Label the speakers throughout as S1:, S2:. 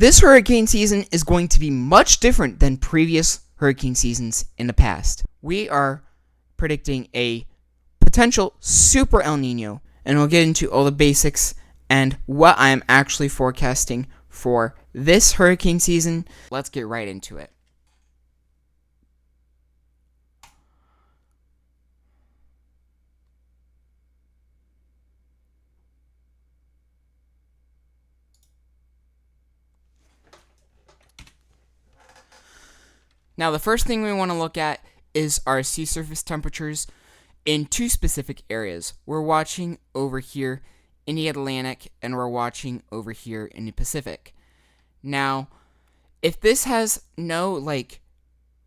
S1: this hurricane season is going to be much different than previous hurricane seasons in the past. We are predicting a potential super El Nino, and we'll get into all the basics and what I am actually forecasting for this hurricane season. Let's get right into it. Now, the first thing we want to look at is our sea surface temperatures in two specific areas. We're watching over here in the Atlantic, and we're watching over here in the Pacific. Now, if this has no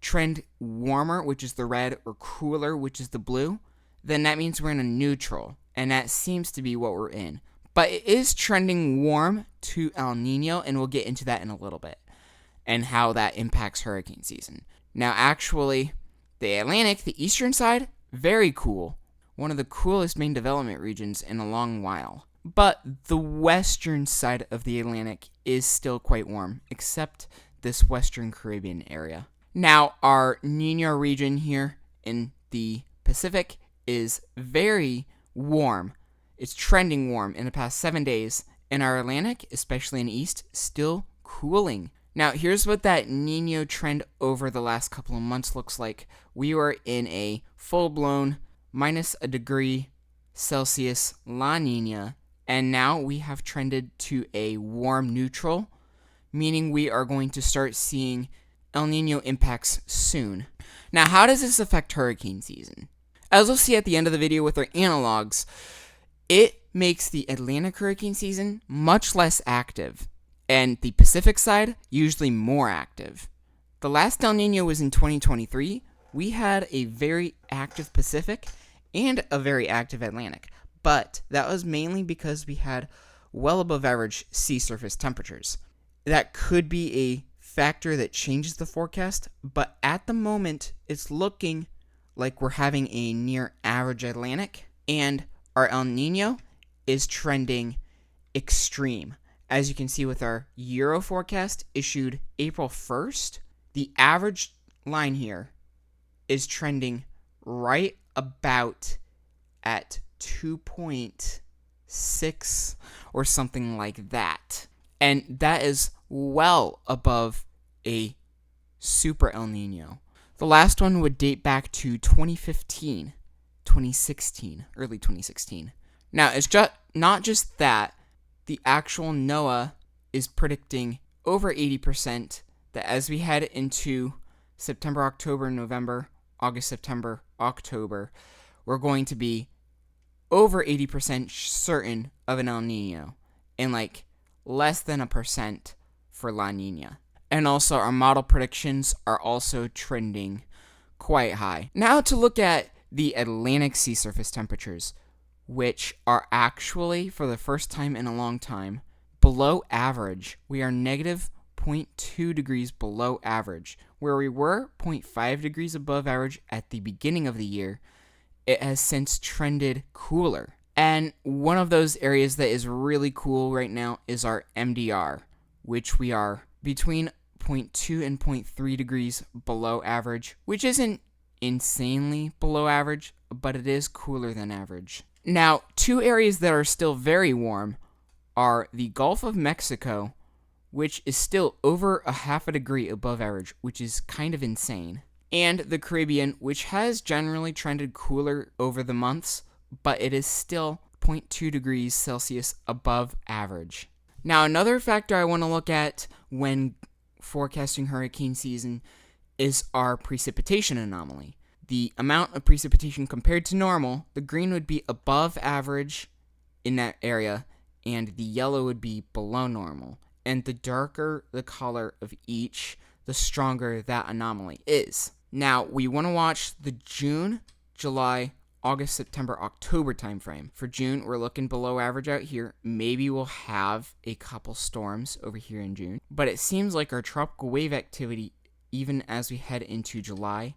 S1: trend warmer, which is the red, or cooler, which is the blue, then that means we're in a neutral, and that seems to be what we're in. But it is trending warm to El Nino, and we'll get into that in a little bit, and how that impacts hurricane season. Now, actually, the Atlantic, the eastern side, very cool. One of the coolest main development regions in a long while. But the western side of the Atlantic is still quite warm, except this western Caribbean area. Now, our Nino region here in the Pacific is very warm. It's trending warm in the past 7 days. And our Atlantic, especially in the east, still cooling. Now, here's what that Nino trend over the last couple of months looks like. We were in a full-blown -1 degree Celsius La Nina, and now we have trended to a warm neutral, meaning we are going to start seeing El Nino impacts soon. Now, how does this affect hurricane season? As we'll see at the end of the video with our analogs, it makes the Atlantic hurricane season much less active, and the Pacific side usually more active. The last El Nino was in 2023. We had a very active Pacific and a very active Atlantic, but that was mainly because we had well above average sea surface temperatures. That could be a factor that changes the forecast, but at the moment, it's looking like we're having a near average Atlantic, and our El Nino is trending extreme. As you can see with our Euro forecast issued April 1st, the average line here is trending right about at 2.6 or something like that. And that is well above a super El Nino. The last one would date back to 2015, 2016, early 2016. Now, it's not just that. The actual NOAA is predicting over 80% that as we head into September, October, November, August, September, October, we're going to be over 80% certain of an El Nino and less than 1% for La Nina. And also our model predictions are also trending quite high. Now to look at the Atlantic sea surface temperatures, which are actually, for the first time in a long time, below average. We are negative 0.2 degrees below average. Where we were 0.5 degrees above average at the beginning of the year, it has since trended cooler. And one of those areas that is really cool right now is our MDR, which we are between 0.2 and 0.3 degrees below average, which isn't insanely below average, but it is cooler than average. Now, two areas that are still very warm are the Gulf of Mexico, which is still over 0.5 degree above average, which is kind of insane, and the Caribbean, which has generally trended cooler over the months, but it is still 0.2 degrees Celsius above average. Now, another factor I want to look at when forecasting hurricane season is our precipitation anomaly. The amount of precipitation compared to normal, the green would be above average in that area, and the yellow would be below normal. And the darker the color of each, the stronger that anomaly is. Now, we want to watch the June, July, August, September, October timeframe. For June, we're looking below average out here. Maybe we'll have a couple storms over here in June. But it seems like our tropical wave activity, even as we head into July,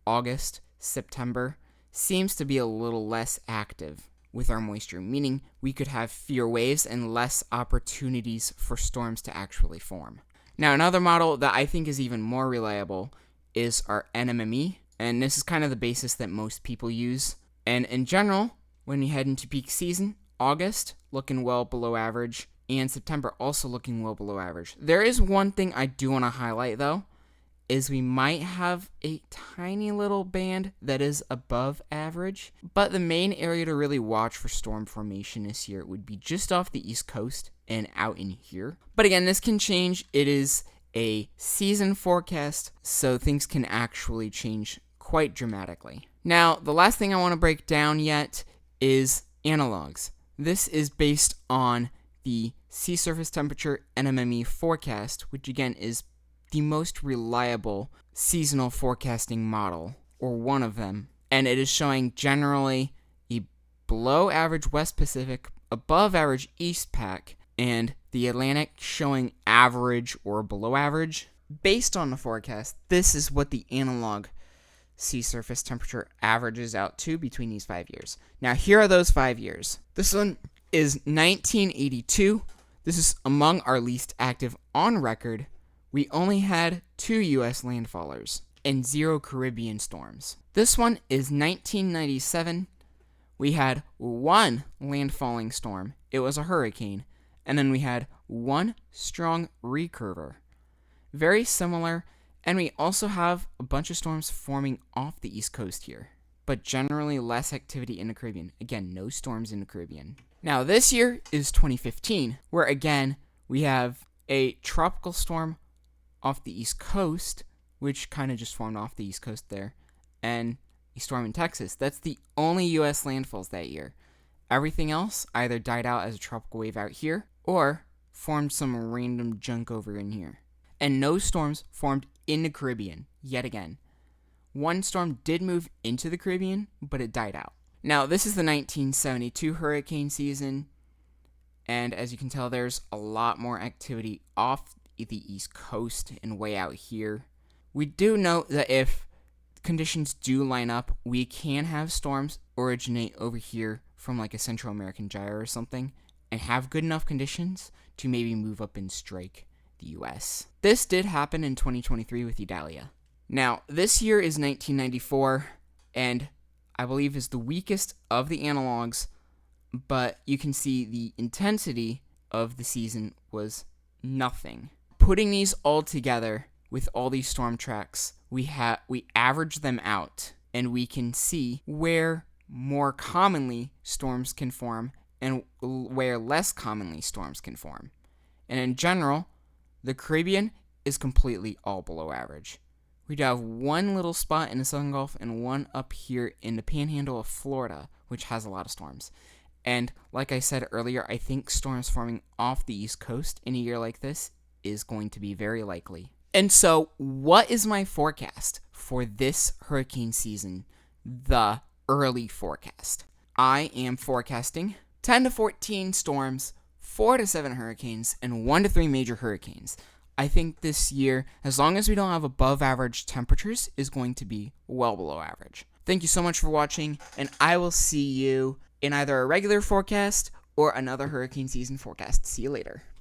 S1: August, September, seems to be a little less active. with our moisture, meaning we could have fewer waves and less opportunities for storms to actually form. Now, another model that I think is even more reliable is our NMME, and this is kind of the basis that most people use. And in general, when we head into peak season, August looking well below average, and September also looking well below average. There is one thing I do want to highlight though, is we might have a tiny little band that is above average, but the main area to really watch for storm formation this year would be just off the East Coast and out in here. But again, this can change. It is a season forecast, so things can actually change quite dramatically. Now, the last thing I want to break down yet is analogs. This is based on the sea surface temperature NMME forecast, which again is the most reliable seasonal forecasting model, or one of them, and it is showing generally a below average West Pacific, above average East Pac, and the Atlantic showing average or below average. Based on the forecast, this is what the analog sea surface temperature averages out to between these 5 years. Now, here are those 5 years. This one is 1982. This is among our least active on record. We only had 2 U.S. landfallers and 0 Caribbean storms. This one is 1997. We had 1 landfalling storm. It was a hurricane. And then we had 1 strong recurver. Very similar. And we also have a bunch of storms forming off the East Coast here, but generally less activity in the Caribbean. Again, no storms in the Caribbean. Now, this year is 2015, where again, we have a tropical storm off the East Coast, which kind of just formed off the East Coast there, and a storm in Texas. That's the only U.S. landfalls that year. Everything else either died out as a tropical wave out here, or formed some random junk over in here. And no storms formed in the Caribbean, yet again. 1 storm did move into the Caribbean, but it died out. Now, this is the 1972 hurricane season, and as you can tell, there's a lot more activity off the East Coast and way out here. We do note that if conditions do line up, we can have storms originate over here from like a Central American gyre or something, and have good enough conditions to maybe move up and strike the U.S. This did happen in 2023 with Idalia. Now, this year is 1994, and I believe is the weakest of the analogs, but you can see the intensity of the season was nothing. Putting these all together with all these storm tracks, we average them out, and we can see where more commonly storms can form and where less commonly storms can form. And in general, the Caribbean is completely all below average. We'd have 1 little spot in the Southern Gulf and 1 up here in the panhandle of Florida, which has a lot of storms. And like I said earlier, I think storms forming off the East Coast in a year like this is going to be very likely. And so, what is my forecast for this hurricane season, the early forecast? I am forecasting 10 to 14 storms, 4 to 7 hurricanes, and 1 to 3 major hurricanes. I think this year, as long as we don't have above average temperatures, is going to be well below average. Thank you so much for watching, and I will see you in either a regular forecast or another hurricane season forecast. See you later.